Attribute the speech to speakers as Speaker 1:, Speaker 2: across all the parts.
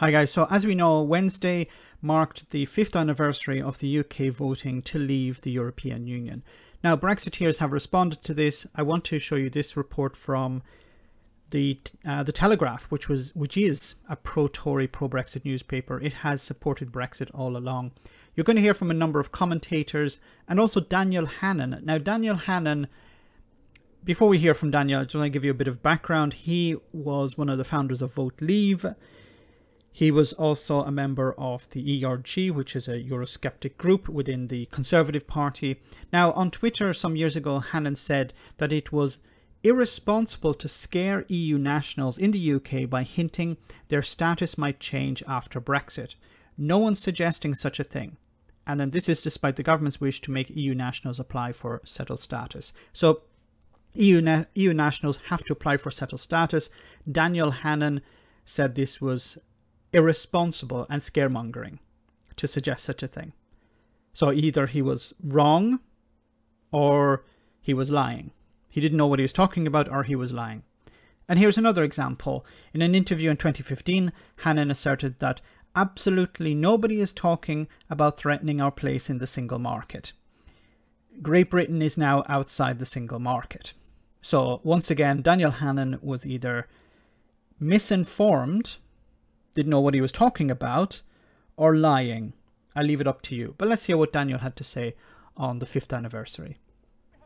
Speaker 1: Hi guys, so as we know, Wednesday marked the 5th anniversary of the UK voting to leave the European Union. Now, Brexiteers have responded to this. I want to show you this report from the Telegraph, which is a pro-Tory, pro-Brexit newspaper. It has supported Brexit all along. You're going to hear from a number of commentators and also Daniel Hannan. Now, Daniel Hannan, before we hear from Daniel, I just want to give you a bit of background. He was one of the founders of Vote Leave. He was also a member of the ERG, which is a Eurosceptic group within the Conservative Party. Now, on Twitter some years ago, Hannan said that it was irresponsible to scare EU nationals in the UK by hinting their status might change after Brexit. No one's suggesting such a thing. And then this is despite the government's wish to make EU nationals apply for settled status. So EU nationals have to apply for settled status. Daniel Hannan said this was irresponsible and scaremongering to suggest such a thing. So either he was wrong or he was lying. He didn't know what he was talking about, or he was lying. And here's another example. In an interview in 2015, Hannan asserted that absolutely nobody is talking about threatening our place in the single market. Great Britain is now outside the single market. So once again, Daniel Hannan was either misinformed, didn't know what he was talking about, or lying. I'll leave it up to you. But let's hear what Daniel had to say on the 5th anniversary.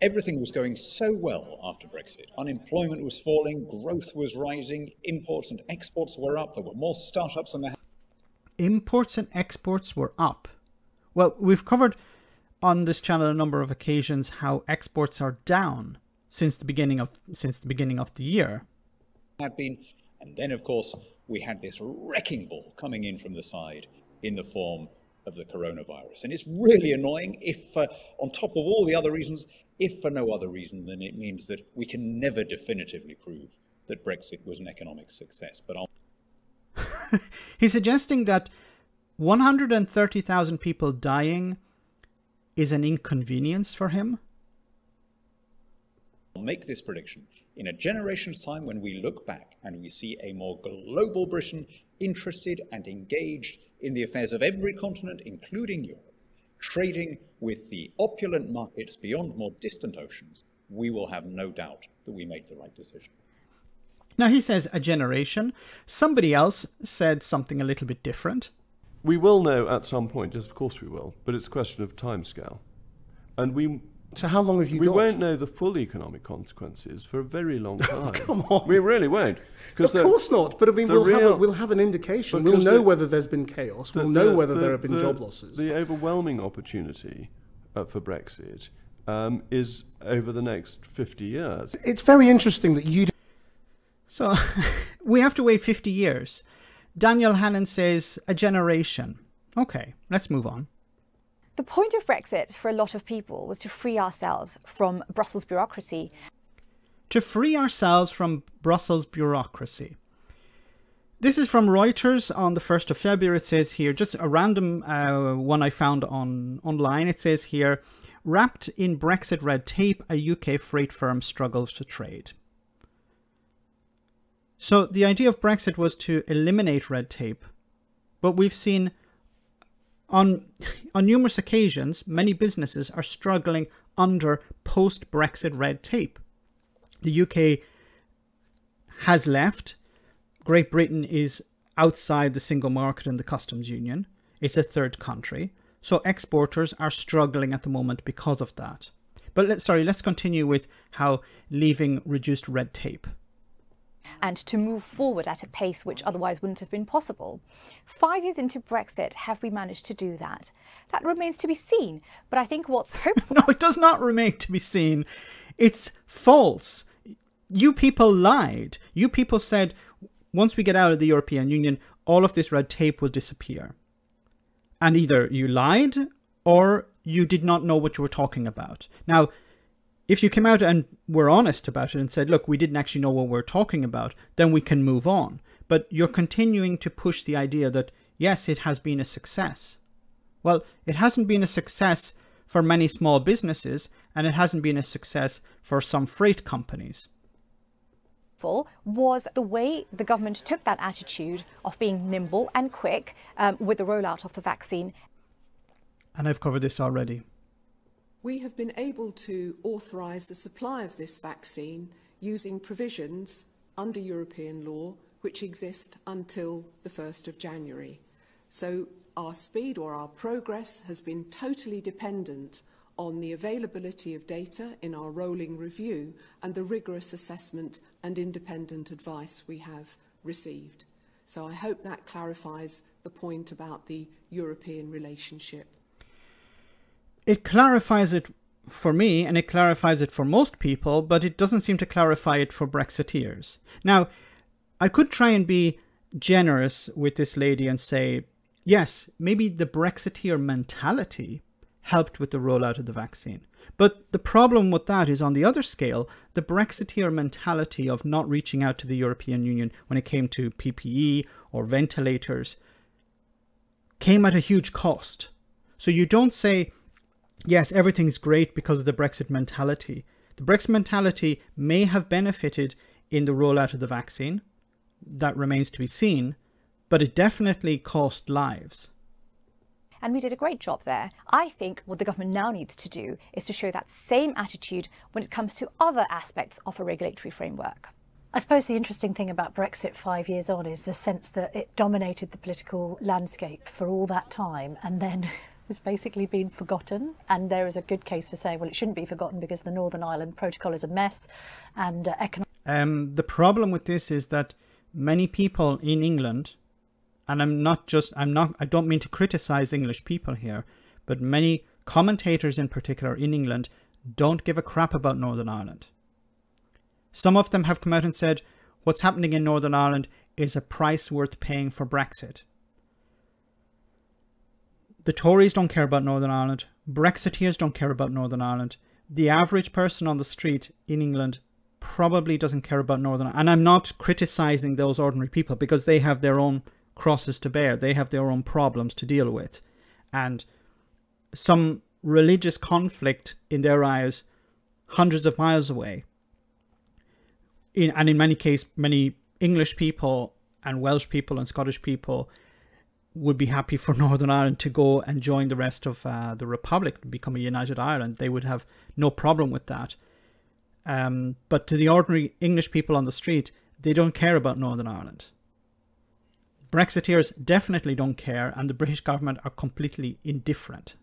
Speaker 2: Everything was going so well after Brexit. Unemployment was falling, growth was rising, imports and exports were up, there were more startups than there.
Speaker 1: Imports and exports were up. Well, we've covered on this channel a number of occasions how exports are down since the beginning of the year.
Speaker 2: And then, of course, we had this wrecking ball coming in from the side in the form of the coronavirus. And it's really annoying if, on top of all the other reasons, if for no other reason than it means that we can never definitively prove that Brexit was an economic success. But
Speaker 1: he's suggesting that 130,000 people dying is an inconvenience for him.
Speaker 2: I'll make this prediction. In a generation's time, when we look back and we see a more global Britain interested and engaged in the affairs of every continent, including Europe, trading with the opulent markets beyond more distant oceans, we will have no doubt that we made the right decision.
Speaker 1: Now, he says a generation. Somebody else said something a little bit different.
Speaker 3: We will know at some point, yes, of course we will, but it's a question of timescale. And
Speaker 4: so how long have you got?
Speaker 3: We won't know the full economic consequences for a very long time.
Speaker 4: Come on.
Speaker 3: We really won't.
Speaker 4: Of course not, but I mean, we'll have an indication. We'll know whether there's been chaos. We'll know whether there have been job losses.
Speaker 3: The overwhelming opportunity for Brexit is over the next 50 years.
Speaker 4: It's very interesting that you...
Speaker 1: So we have to wait 50 years. Daniel Hannan says a generation. Okay, let's move on.
Speaker 5: The point of Brexit for a lot of people was to free ourselves from Brussels bureaucracy.
Speaker 1: To free ourselves from Brussels bureaucracy. This is from Reuters on the 1st of February. It says here, just a random one I found online. It says here, wrapped in Brexit red tape, a UK freight firm struggles to trade. So the idea of Brexit was to eliminate red tape, but we've seen on numerous occasions, many businesses are struggling under post-Brexit red tape. The UK has left. Great Britain is outside the single market and the customs union. It's a third country. So exporters are struggling at the moment because of that. But let's continue with how leaving reduced red tape.
Speaker 5: And to move forward at a pace which otherwise wouldn't have been possible. 5 years into Brexit, have we managed to do that? That remains to be seen. But I think what's hopeful...
Speaker 1: No, it does not remain to be seen. It's false. You people lied. You people said, once we get out of the European Union, all of this red tape will disappear. And either you lied or you did not know what you were talking about. Now, if you came out and were honest about it and said, look, we didn't actually know what we're talking about, then we can move on. But you're continuing to push the idea that, yes, it has been a success. Well, it hasn't been a success for many small businesses, and it hasn't been a success for some freight companies.
Speaker 5: was the way the government took that attitude of being nimble and quick with the rollout of the vaccine.
Speaker 1: And I've covered this already.
Speaker 6: We have been able to authorise the supply of this vaccine using provisions under European law which exist until the 1st of January. So our speed or our progress has been totally dependent on the availability of data in our rolling review and the rigorous assessment and independent advice we have received. So I hope that clarifies the point about the European relationship.
Speaker 1: It clarifies it for me, and it clarifies it for most people, but it doesn't seem to clarify it for Brexiteers. Now, I could try and be generous with this lady and say, yes, maybe the Brexiteer mentality helped with the rollout of the vaccine. But the problem with that is, on the other scale, the Brexiteer mentality of not reaching out to the European Union when it came to PPE or ventilators came at a huge cost. So you don't say, yes, everything's great because of the Brexit mentality. The Brexit mentality may have benefited in the rollout of the vaccine. That remains to be seen, but it definitely cost lives.
Speaker 5: And we did a great job there. I think what the government now needs to do is to show that same attitude when it comes to other aspects of a regulatory framework.
Speaker 7: I suppose the interesting thing about Brexit 5 years on is the sense that it dominated the political landscape for all that time and then has basically been forgotten. And there is a good case for saying, well, it shouldn't be forgotten because the Northern Ireland Protocol is a mess and
Speaker 1: the problem with this is that many people in England, and I don't mean to criticize English people here, but many commentators in particular in England don't give a crap about Northern Ireland. Some of them have come out and said, what's happening in Northern Ireland is a price worth paying for Brexit. The Tories don't care about Northern Ireland. Brexiteers don't care about Northern Ireland. The average person on the street in England probably doesn't care about Northern Ireland. And I'm not criticizing those ordinary people because they have their own crosses to bear. They have their own problems to deal with. And some religious conflict in their eyes, hundreds of miles away. And in many cases, many English people and Welsh people and Scottish people would be happy for Northern Ireland to go and join the rest of the Republic, to become a united Ireland. They would have no problem with that. But to the ordinary English people on the street, they don't care about Northern Ireland. Brexiteers definitely don't care, and the British government are completely indifferent.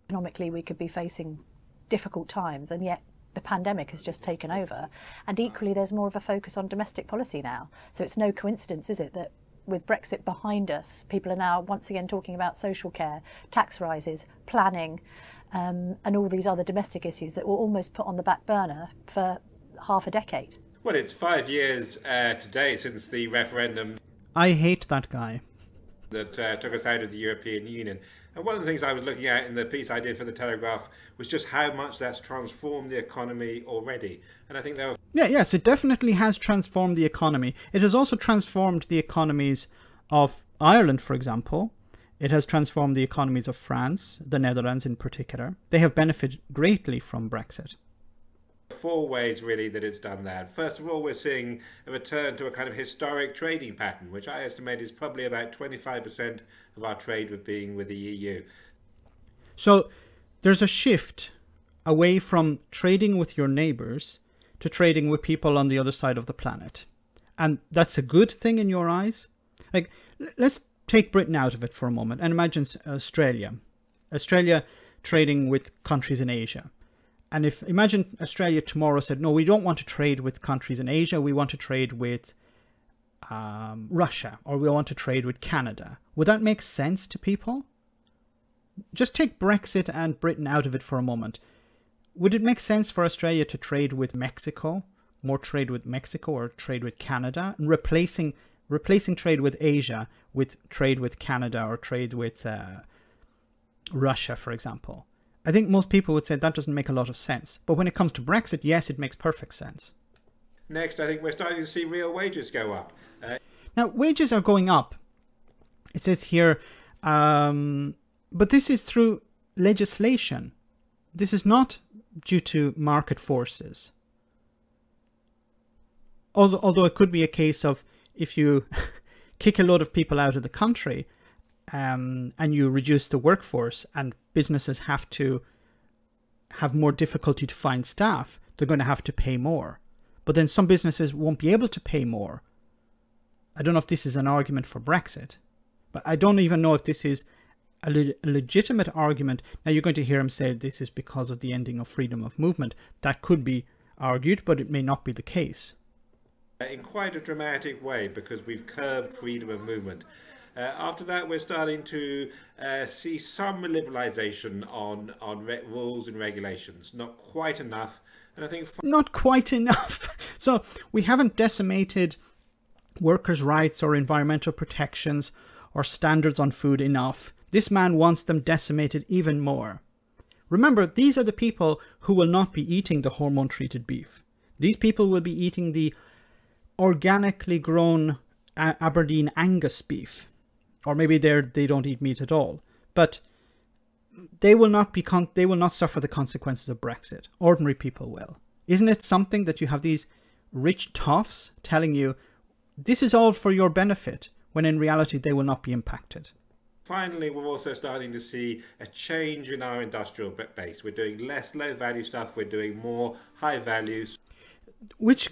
Speaker 7: Economically, we could be facing difficult times, and yet the pandemic has just taken over. And equally, there's more of a focus on domestic policy now. So it's no coincidence, is it, that with Brexit behind us, people are now once again talking about social care, tax rises, planning, and all these other domestic issues that were almost put on the back burner for half a decade.
Speaker 8: Well, it's 5 years today since the referendum.
Speaker 1: I hate that guy.
Speaker 8: That took us out of the European Union. And one of the things I was looking at in the piece I did for the Telegraph was just how much that's transformed the economy already. And I think there were...
Speaker 1: Yes, it definitely has transformed the economy. It has also transformed the economies of Ireland, for example. It has transformed the economies of France, the Netherlands in particular. They have benefited greatly from Brexit.
Speaker 8: 4 ways really that it's done that. First of all, we're seeing a return to a kind of historic trading pattern, which I estimate is probably about 25% of our trade with the EU.
Speaker 1: So there's a shift away from trading with your neighbours to trading with people on the other side of the planet. And that's a good thing in your eyes? Like, let's take Britain out of it for a moment and imagine Australia. Australia trading with countries in Asia. And if, imagine Australia tomorrow said, no, we don't want to trade with countries in Asia, we want to trade with Russia, or we want to trade with Canada. Would that make sense to people? Just take Brexit and Britain out of it for a moment. Would it make sense for Australia to trade with Mexico, more trade with Mexico, or trade with Canada, and replacing trade with Asia with trade with Canada or trade with Russia, for example? I think most people would say that doesn't make a lot of sense. But when it comes to Brexit, yes, it makes perfect sense.
Speaker 8: Next, I think we're starting to see real wages go up.
Speaker 1: Now, wages are going up. It says here, but this is through legislation. This is not due to market forces. although it could be a case of if you kick a load of people out of the country and you reduce the workforce and businesses have to have more difficulty to find staff, they're going to have to pay more. But then some businesses won't be able to pay more. I don't know if this is an argument for Brexit, but I don't even know if this is a legitimate argument. Now you're going to hear him say this is because of the ending of freedom of movement. That could be argued, but it may not be the case.
Speaker 8: In quite a dramatic way, because we've curbed freedom of movement. After that, we're starting to see some liberalisation on rules and regulations. Not quite enough, and I think
Speaker 1: not quite enough. So we haven't decimated workers' rights or environmental protections or standards on food enough. This man wants them decimated even more. Remember, these are the people who will not be eating the hormone-treated beef. These people will be eating the organically grown Aberdeen Angus beef. Or maybe they don't eat meat at all. But they will not suffer the consequences of Brexit. Ordinary people will. Isn't it something that you have these rich toffs telling you this is all for your benefit, when in reality they will not be impacted?
Speaker 8: Finally, we're also starting to see a change in our industrial base. We're doing less low-value stuff. We're doing more high-value.
Speaker 1: Which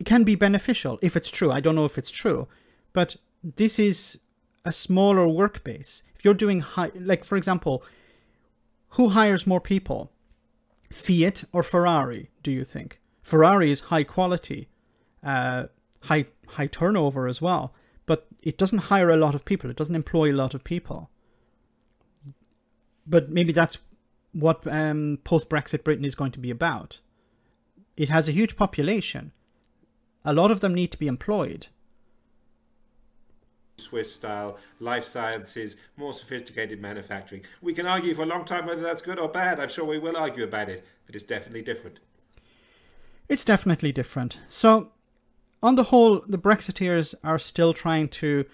Speaker 1: can be beneficial if it's true. I don't know if it's true. But this is a smaller work base. If you're doing high, like for example, who hires more people? Fiat or Ferrari, do you think? Ferrari is high quality, high turnover as well. But it doesn't hire a lot of people. It doesn't employ a lot of people. But maybe that's what post-Brexit Britain is going to be about. It has a huge population. A lot of them need to be employed.
Speaker 8: Swiss style, life sciences, more sophisticated manufacturing. We can argue for a long time whether that's good or bad. I'm sure we will argue about it, but it's definitely different.
Speaker 1: It's definitely different. So, on the whole, the Brexiteers are still trying to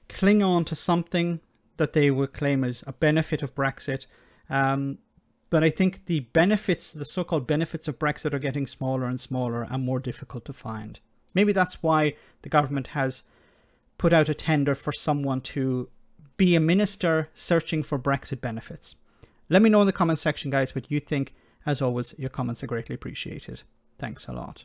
Speaker 1: cling on to something that they would claim as a benefit of Brexit. But I think the benefits, the so-called benefits of Brexit, are getting smaller and smaller and more difficult to find. Maybe that's why the government has put out a tender for someone to be a minister searching for Brexit benefits. Let me know in the comment section, guys, what you think. As always, your comments are greatly appreciated. Thanks a lot.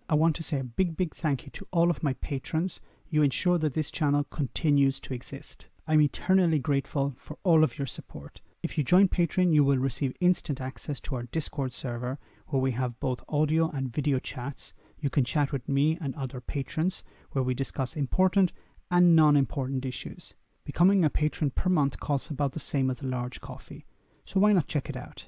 Speaker 1: I want to say a big thank you to all of my patrons. You ensure that this channel continues to exist. I'm eternally grateful for all of your support. If you join Patreon, you will receive instant access to our Discord server, where we have both audio and video chats. You can chat with me and other patrons, where we discuss important and non-important issues. Becoming a patron per month costs about the same as a large coffee, so why not check it out?